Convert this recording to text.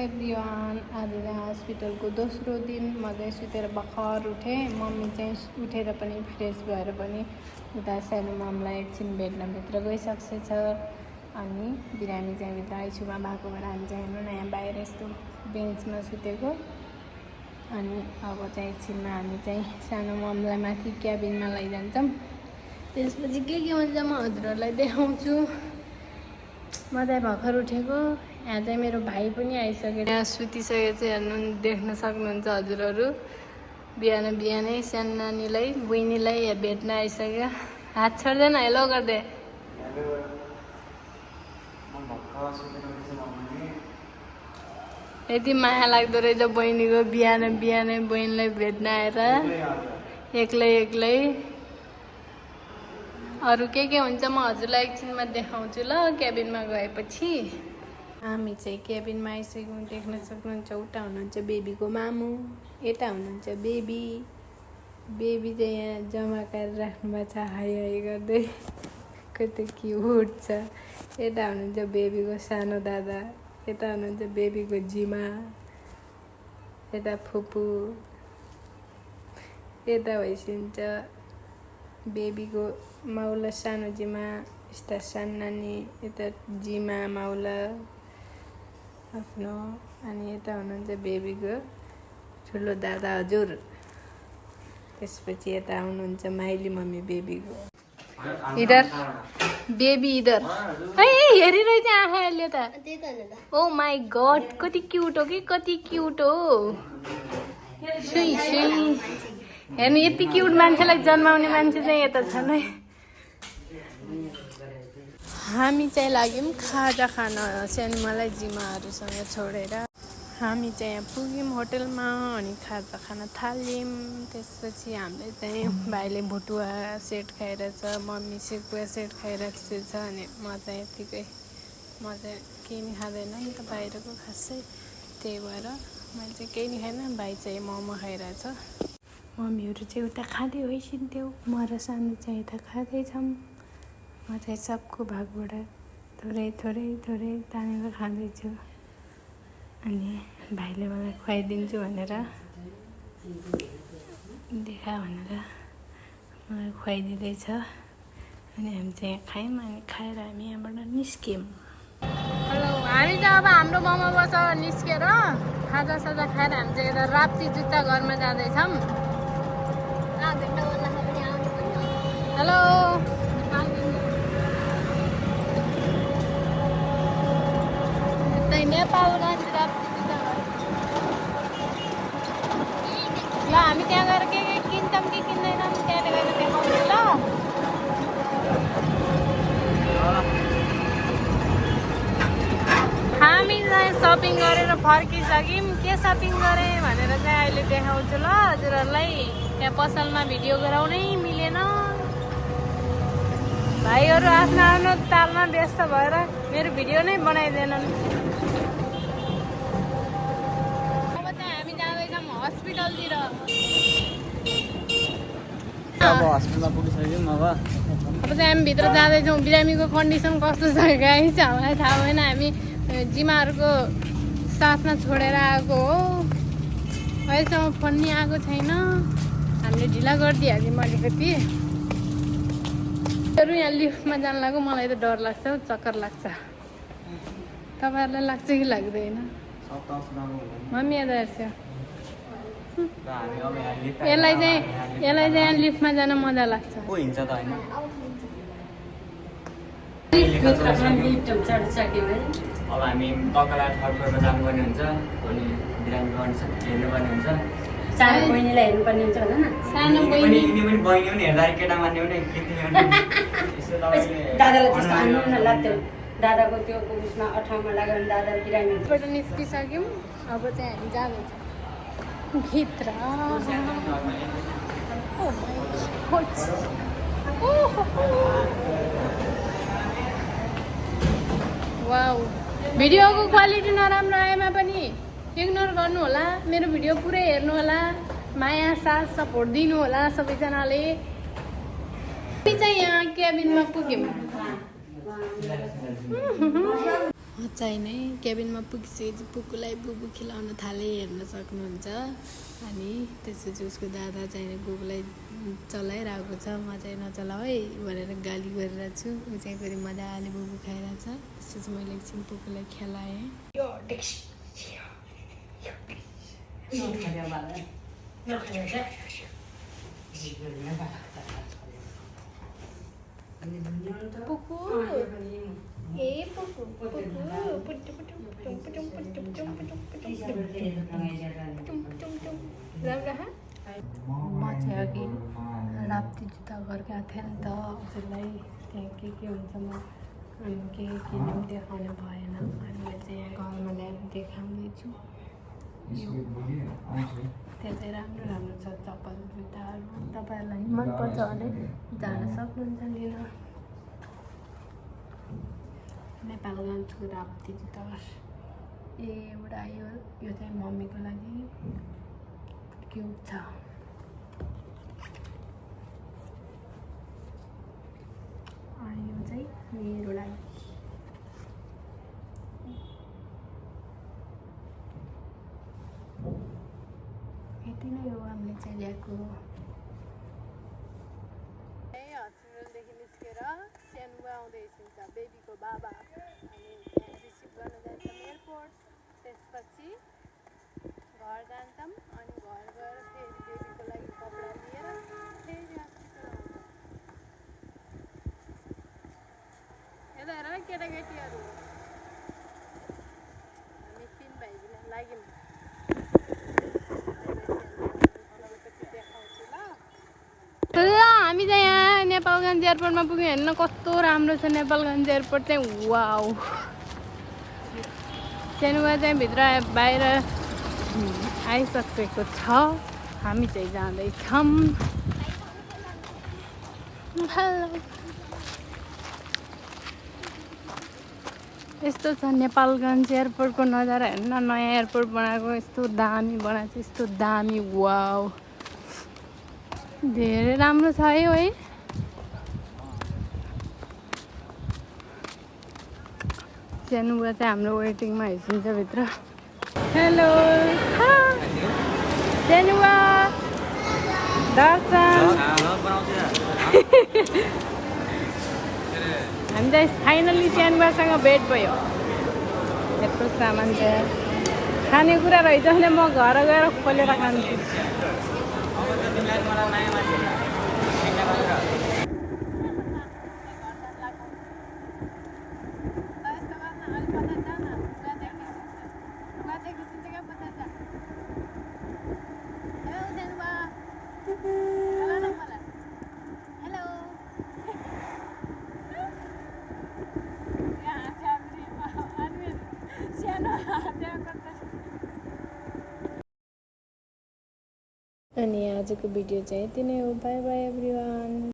Everyone. आज चाहिँ हस्पिटलको दोस्रो दिन म चाहिँ सुतेर भर्खर उठेँ। मम्मी चाहिँ उठेर पनि फ्रेस भएर पनि उता सानो ममलाई एकछिन भेट्नभित्र गइसकेको छ। अनि बिरामी चाहिँ भित्र आइसियुमा भएको भएर हामी चाहिँ हेर्नु न यहाँ बाहिर यस्तो बेन्चमा सुतेको। अनि अब चाहिँ एकछिनमा हामी चाहिँ सानो ममलाई माथि क्याबिनमा लैजान्छौँ। त्यसपछि के हुन्छ म हजुरहरूलाई देखाउँछु। म चाहिँ भर्खर उठेको। यहाँ चाहिँ मेरो भाइ पनि आइसकेर यहाँ सुतिसकेको चाहिँ हेर्नु देख्न सक्नुहुन्छ हजुरहरू। बिहान बिहानै सानो नानीलाई बहिनीलाई भेट्न आइसक्यो। हात छोड्दैन, हेलो गर्दै। यति माया लाग्दो रहेछ बहिनीको बिहान बिहानै बहिनीलाई भेट्न आएर एक्लै एक्लै। अरू के हुन्छ म हजुरलाई एकछिनमा देखाउँछु ल क्याबिनमा गएपछि। हामी चाहिँ क्याबिनमा आइसक्यौँ। देख्न सक्नुहुन्छ उता हुनुहुन्छ बेबीको मामु, यता हुनुहुन्छ बेबी। बेबी चाहिँ यहाँ जम्मा गरेर राख्नु भएको छ हाई हाई गर्दै, कति क्युट छ। यता हुनुहुन्छ बेबीको सानो दादा, यता हुनुहुन्छ बेबीको जिमा, यता फुपू, यता भइसक्नुहुन्छ बेबीको माउला सानो जिमा, यता सानो नानी, यता जिमा माउला आफ्नो। अनि यता हुनुहुन्छ बेबीको ठुलो दादा हजुर। त्यसपछि यता आउनुहुन्छ माइली मम्मी बेबीको। इधर बेबी इधर हेरिरहेछ आँखाले त। ओ माई गड कति क्युट हो कि, कति क्युट हो। सुई सुई हेर्नु, यति क्युट मान्छेलाई जन्माउने मान्छे चाहिँ यता छन् है। हामी चाहिँ लाग्यौँ खाजा खान सानोमालाई जिमाहरूसँग छोडेर। हामी चाहिँ यहाँ पुग्यौँ होटलमा अनि खाजा खान थाल्यौँ। त्यसपछि हामीले चाहिँ भाइले भुटुवा सेट खाइरहेछ, मम्मी सेकुवा सेट खाइरहेको छ। अनि म चाहिँ यतिकै, म चाहिँ केही नि खाँदैन नि त बाहिरको खासै, त्यही भएर मैले चाहिँ केही नि खाएन। भाइ चाहिँ मोमो खाइरहेछ। मम्मीहरू चाहिँ उता खाँदै होइसिन्थ्यो, म र सानो चाहिँ यता खाँदैछौँ। म चाहिँ सबको भागबाट थोरै थोरै थोरै तानेर खाँदैछु। अनि भाइले मलाई खुवाइदिन्छु भनेर देखा भनेर मलाई खुवाइदिँदैछ। अनि हामी चाहिँ यहाँ खायौँ। अनि खाएर हामी यहाँबाट निस्क्यौँ। हेलो, हामी चाहिँ अब हाम्रो मोमोबाट निस्केर खाजासाजा खाएर हामी चाहिँ यता राप्ती जुत्ता घरमा जाँदैछौँ। हेलो, नेपालगञ्ज राप्ती जुत्ता घर। ल हामी त्यहाँ गएर के किन्छौँ कि किन्दैनौँ त्यहाँले गएर देखाउँछु ल। हामी चाहिँ सपिङ गरेर फर्किसक्यौँ। के सपिङ गरेँ भनेर चाहिँ अहिले देखाउँछु ल हजुरहरूलाई। त्यहाँ पसलमा भिडियो गराउनै मिलेन। भाइहरू आफ्नो आफ्नो तालमा व्यस्त भएर मेरो भिडियो नै बनाइदिएनन्। अब चाहिँ हामी जाँदैछौँ हस्पिटलतिर। अब चाहिँ हामी भित्र जाँदैछौँ। बिरामीको कन्डिसन कस्तो छ गाइस हामीलाई थाहा भएन। हामी जिमाहरूको साथमा छोडेर आएको हो। अहिलेसम्म फोन नि आएको छैन। हामीले ढिला गरिदिइहाल्यौँ अलिकति। यहाँ लिफ्टमा जानु लाग्यो। मलाई त डर लाग्छ, चक्कर लाग्छ। तपाईँहरूलाई लाग्छ कि लाग्दैन? मम्मी यता हेर्छ। यसलाई चाहिँ लिफ्टमा जान मजा लाग्छ। अब हामी तकला थर्ड फ्लोरमा जानुपर्ने हुन्छ। अनि बिरामी हेर्नुपर्ने हुन्छ। सानो बहिनीलाई हेर्नुपर्ने हुन्छ भन न। सानो बहिनी पनि बहिनी पनि हेर्दा केटा मान्ने पनि दादालाई त्यस्तो हान्नु न लाग्थ्यो। दादाको त्यो उसमा अठाउमा लाग्यो भने दादा बिरामीबाट निस्किसक्यौँ। अब चाहिँ हामी जाँदैछौँ भित्र। वाउ, भिडियोको क्वालिटी नराम्रो आएमा पनि इग्नोर गर्नु होला। मेरो भिडियो पुरै हेर्नु होला। माया साथ सपोर्ट दिनु होला सबैजनाले। हामी चाहिँ यहाँ क्याबिनमा पुग्यौँ। चाहिँ नै केबिनमा पुगिसकेपछि पुकुलाई बुबु खिलाउन थाले हेर्न सक्नुहुन्छ अनि त्यसपछि उसको दादा चाहिँ बुबुलाई चलाइरहेको छ म चाहिँ नचलाऊ है भनेर गाली गरिरहेको छु ऊ चाहिँ फेरि मजाले बुबु खाइरहेछ त्यसपछि मैले एकछिन पुकुलाई खेलाएँ पुकु ए पुकु पुकु पुटु पुटु पुटु पुटु पुटु पुटु राम्रो म चाहिँ अघि राप्ती जुत्ता घर गएको थिएँ नि त हजुरलाई त्यहाँ के हुन्छ म अनि के किन्नु देखाउनु भएन अनि मैले चाहिँ यहाँ घरमा ल्याएर देखाउँदैछु त्यहाँ चाहिँ राम्रो राम्रो छ चप्पल जुत्ताहरू तपाईँहरूलाई नि मनपर्छ भने जान सक्नुहुन्छ लिन नेपालगञ्जको राप्ती जुत्ता घर एउटा यो चाहिँ मम्मीको लागि क्युट छ अनि यो चाहिँ मेरो लागि यति नै हो हामीले चाहिँ ल्याएको हस्पिटलदेखि निस्केर सानो आउँदैछ बेबीको बाबा अनि रिसिभ गर्न जान्छौँ एयरपोर्ट त्यसपछि घर जान्छौँ अनि घर गएर फेरि बेबीको लागि कपडा लिएर फेरि हस्पिटल आउँछौँ यता हेर केटाकेटीहरू हामी 3 भाइ लाग्यौँ ल हामी चाहिँ यहाँ नेपालगञ्ज एयरपोर्टमा पुग्यौँ हेर्न कस्तो राम्रो छ नेपालगञ्ज एयरपोर्ट चाहिँ वाउ सानोमा चाहिँ भित्र बाहिर आइसकेको छ हामी चाहिँ जाँदैछौँ यस्तो छ नेपालगञ्ज एयरपोर्टको नजारा हेर्न नयाँ एयरपोर्ट बनाएको यस्तो दामी बनाएको छ यस्तो दामी वाउ धेरै राम्रो छ है सानुबा चाहिँ हाम्रो वेटिङमा हिँड्छ भित्र हेलो सानुबा दर्शन हामी चाहिँ फाइनल्ली सानुबासँग भेट भयो यत्रो सामान चाहिँ खानेकुरा रहेछ भने म घर गएर खोलेर खान्छु अनि आजको भिडियो चाहिँ यति नै हो बाई बाई एभ्रिवान